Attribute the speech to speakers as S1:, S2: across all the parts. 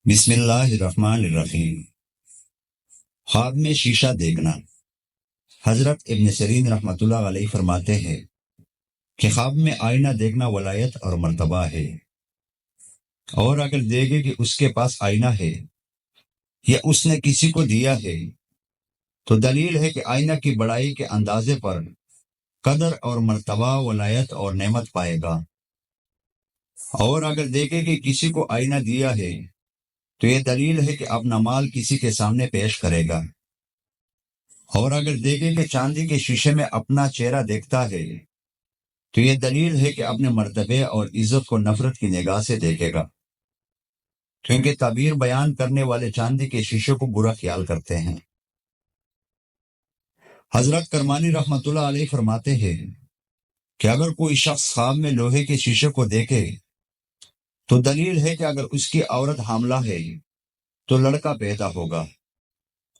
S1: بسم اللہ الرحمن الرحیم۔ خواب میں شیشہ دیکھنا۔ حضرت ابن سیرین رحمۃ اللہ علیہ فرماتے ہیں کہ خواب میں آئینہ دیکھنا ولایت اور مرتبہ ہے، اور اگر دیکھے کہ اس کے پاس آئینہ ہے یا اس نے کسی کو دیا ہے تو دلیل ہے کہ آئینہ کی بڑائی کے اندازے پر قدر اور مرتبہ، ولایت اور نعمت پائے گا۔ اور اگر دیکھے کہ کسی کو آئینہ دیا ہے تو یہ دلیل ہے کہ اپنا مال کسی کے سامنے پیش کرے گا۔ اور اگر دیکھے کہ چاندی کے شیشے میں اپنا چہرہ دیکھتا ہے تو یہ دلیل ہے کہ اپنے مرتبے اور عزت کو نفرت کی نگاہ سے دیکھے گا، کیونکہ تعبیر بیان کرنے والے چاندی کے شیشے کو برا خیال کرتے ہیں۔ حضرت کرمانی رحمۃ اللہ علیہ فرماتے ہیں کہ اگر کوئی شخص خواب میں لوہے کے شیشے کو دیکھے تو دلیل ہے کہ اگر اس کی عورت حاملہ ہے تو لڑکا پیدا ہوگا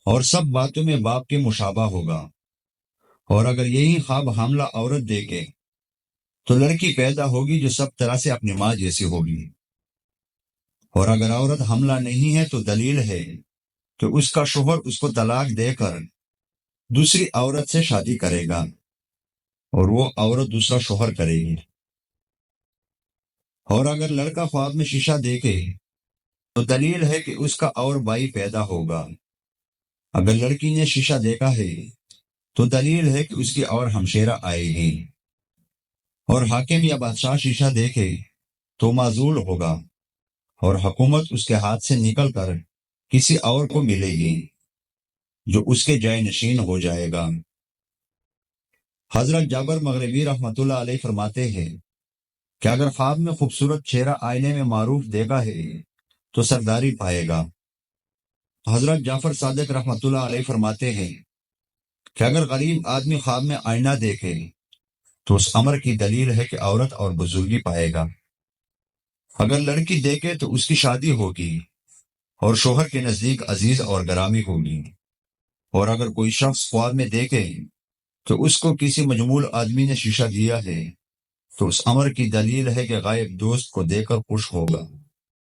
S1: اور سب باتوں میں باپ کے مشابہ ہوگا، اور اگر یہی خواب حاملہ عورت دیکھے تو لڑکی پیدا ہوگی جو سب طرح سے اپنی ماں جیسی ہوگی، اور اگر عورت حاملہ نہیں ہے تو دلیل ہے کہ اس کا شوہر اس کو طلاق دے کر دوسری عورت سے شادی کرے گا اور وہ عورت دوسرا شوہر کرے گی۔ اور اگر لڑکا خواب میں شیشہ دیکھے تو دلیل ہے کہ اس کا اور بھائی پیدا ہوگا۔ اگر لڑکی نے شیشہ دیکھا ہے تو دلیل ہے کہ اس کی اور ہمشیرہ آئے گی۔ اور حاکم یا بادشاہ شیشہ دیکھے تو معزول ہوگا اور حکومت اس کے ہاتھ سے نکل کر کسی اور کو ملے گی جو اس کے جائے نشین ہو جائے گا۔ حضرت جابر مغربی رحمۃ اللہ علیہ فرماتے ہیں کہ اگر خواب میں خوبصورت چہرہ آئینے میں معروف دیکھا ہے تو سرداری پائے گا۔ حضرت جعفر صادق رحمۃ اللہ علیہ فرماتے ہیں کہ اگر غریب آدمی خواب میں آئینہ دیکھے تو اس امر کی دلیل ہے کہ عورت اور بزرگی پائے گا۔ اگر لڑکی دیکھے تو اس کی شادی ہوگی اور شوہر کے نزدیک عزیز اور گرامی ہوگی۔ اور اگر کوئی شخص خواب میں دیکھے تو اس کو کسی مجمول آدمی نے شیشہ دیا ہے تو اس امر کی دلیل ہے کہ غائب دوست کو دیکھ کر خوش ہوگا۔